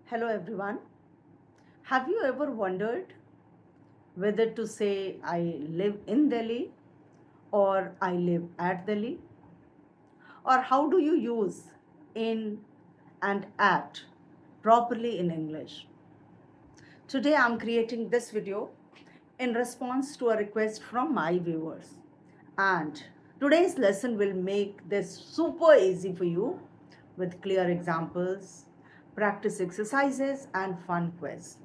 Hello everyone. Have you ever wondered whether to say I live in Delhi or I live at Delhi? Or how do you use in and at properly in English? Today I'm creating this video in response to a request from my viewers. And today's lesson will make this super easy for you with clear examples, practice exercises, and fun quiz.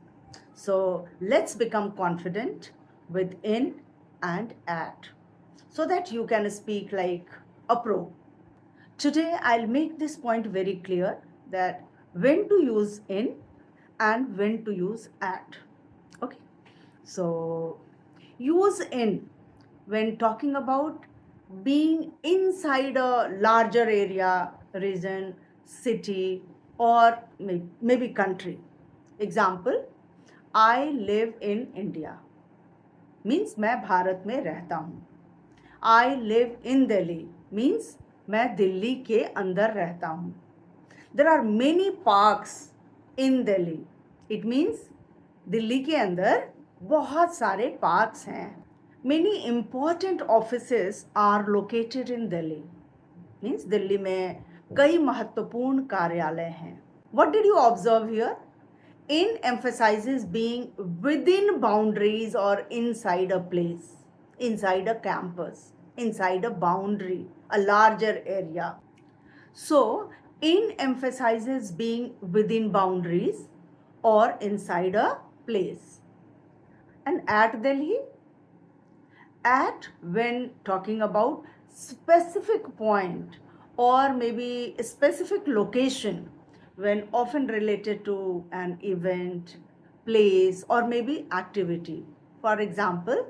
So let's become confident with in and at so that you can speak like a pro. Today I'll make this point very clear that when to use in and when to use at. Okay. So use in when talking about being inside a larger area, region, city, or maybe country. Example, I live in India means मैं भारत में रहता हूँ. I live in Delhi means मैं दिल्ली के अंदर रहता हूँ. There are many parks in Delhi. It means Delhi के अंदर बहुत सारे पार्क्स हैं. Many important offices are located in Delhi. Means Delhi में कई महत्वपूर्ण कार्यालय हैं. What did you observe here? In emphasizes being within boundaries or inside a place, inside a campus, inside a boundary, a larger area. So, in emphasizes being within boundaries or inside a place. And at Delhi, at when talking about specific point or maybe a specific location when often related to an event, place, or maybe activity. For example,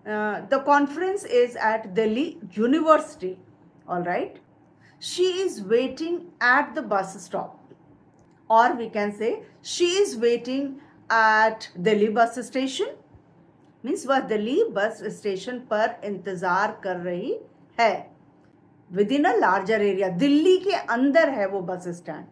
the conference is at Delhi University. All right. She is waiting at the bus stop. Or we can say she is waiting at Delhi bus station. Means वह Delhi bus station पर इंतजार कर रही है. With in a larger area, Delhi के अंदर है वो बस स्टैंड.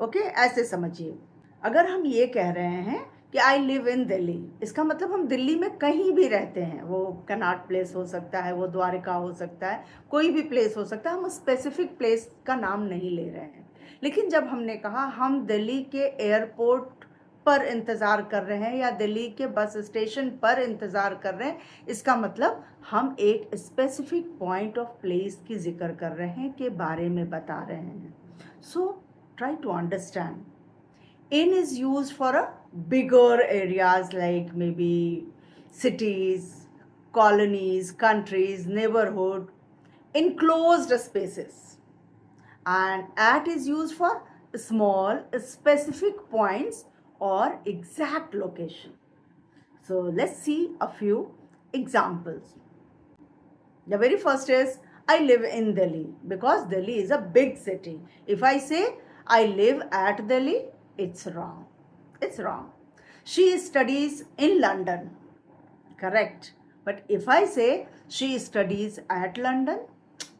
ओके, ऐसे समझिए. अगर हम ये कह रहे हैं कि आई लिव इन दिल्ली, इसका मतलब हम दिल्ली में कहीं भी रहते हैं. वो कनॉट प्लेस हो सकता है, वो द्वारका हो सकता है, कोई भी प्लेस हो सकता है. हम स्पेसिफिक प्लेस का नाम नहीं ले रहे हैं. लेकिन जब हमने कहा हम दिल्ली के एयरपोर्ट पर इंतज़ार कर रहे हैं या दिल्ली के बस स्टेशन पर इंतज़ार कर रहे हैं, इसका मतलब हम एक स्पेसिफिक पॉइंट ऑफ प्लेस की जिक्र कर रहे हैं, के बारे में बता रहे हैं. So try to understand. In is used for a bigger areas like maybe cities, colonies, countries, neighborhood, enclosed spaces. And at is used for small specific points or exact location. So let's see a few examples. The very first is I live in Delhi because Delhi is a big city. If I say I live at Delhi, it's wrong. It's wrong. She studies in London. Correct. But if I say she studies at London,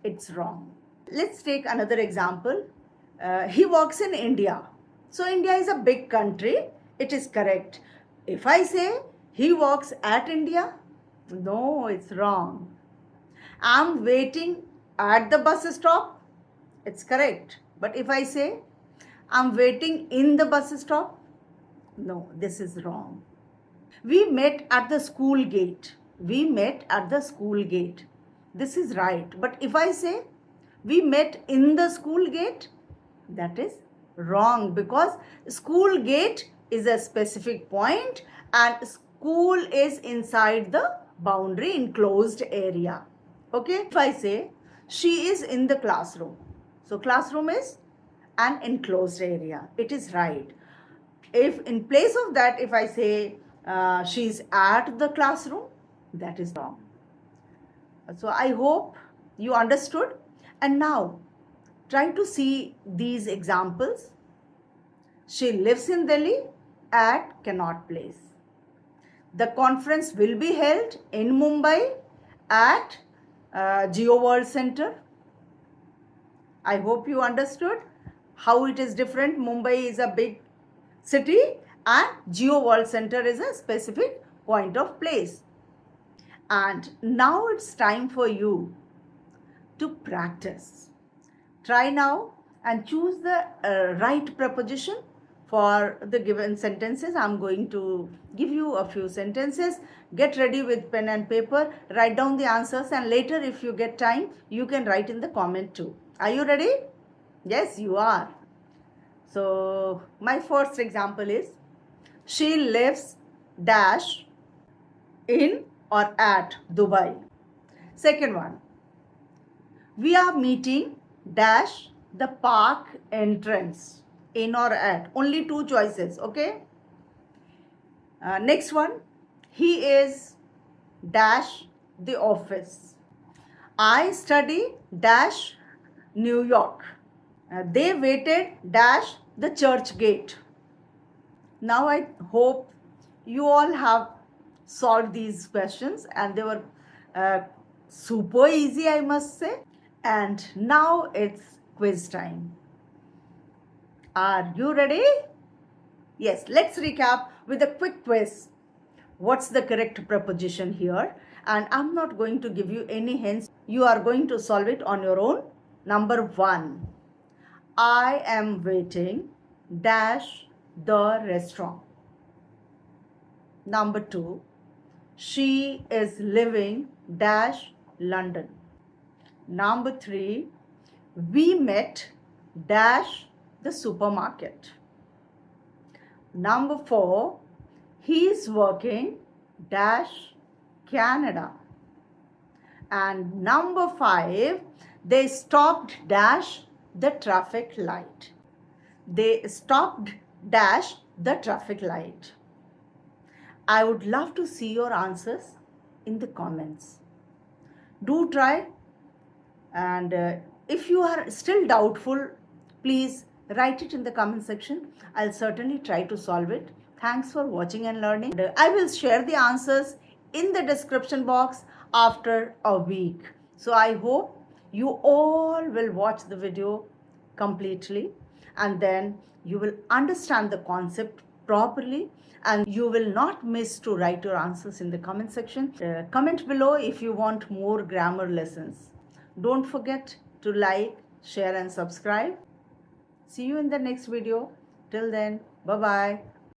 it's wrong. Let's take another example. He works in India. So India is a big country. It is correct. If I say he works at India, no, it's wrong. I'm waiting at the bus stop, it's correct. But if I say I'm waiting in the bus stop, no, this is wrong. We met at the school gate. We met at the school gate. This is right. But if I say we met in the school gate, that is wrong, because school gate is a specific point and school is inside the boundary enclosed area. Okay, if I say she is in the classroom, so classroom is an enclosed area, it is right. If in place of that, if I say she's at the classroom, that is wrong. So I hope you understood. And now try to see these examples. She lives in Delhi at Connaught Place. The conference will be held in Mumbai at Geo World Center. I hope you understood how it is different. Mumbai is a big city, and Geo World Center is a specific point of place. And now it's time for you to practice. Try now and choose the right preposition for the given sentences. I'm going to give you a few sentences. Get ready with pen and paper. Write down the answers, and later if you get time, you can write in the comment too. Are you ready? Yes, you are. So my first example is, she lives dash in or at Dubai. Second one, we are meeting dash the park entrance, in or at. Only two choices, okay? Next one, he is dash the office. I study dash New York. They waited dash the church gate. Now I hope you all have solved these questions, and they were super easy, I must say. And now it's quiz time. Are you ready? Yes, let's recap with a quick quiz. What's the correct preposition here? And I'm not going to give you any hints. You are going to solve it on your own. Number one, I am waiting dash the restaurant. Number two, she is living dash London. Number three, we met dash the supermarket. Number four, he is working dash Canada. And number five, they stopped dash the traffic light. They stopped dash the traffic light. I would love to see your answers in the comments. Do try, and if you are still doubtful, please write it in the comment section. I'll certainly try to solve it. Thanks for watching and learning. And I will share the answers in the description box after a week. So I hope you all will watch the video completely, and then you will understand the concept properly, and you will not miss to write your answers in the comment section. Comment below if you want more grammar lessons. Don't forget to like, share and subscribe. See you in the next video. Till then, bye-bye.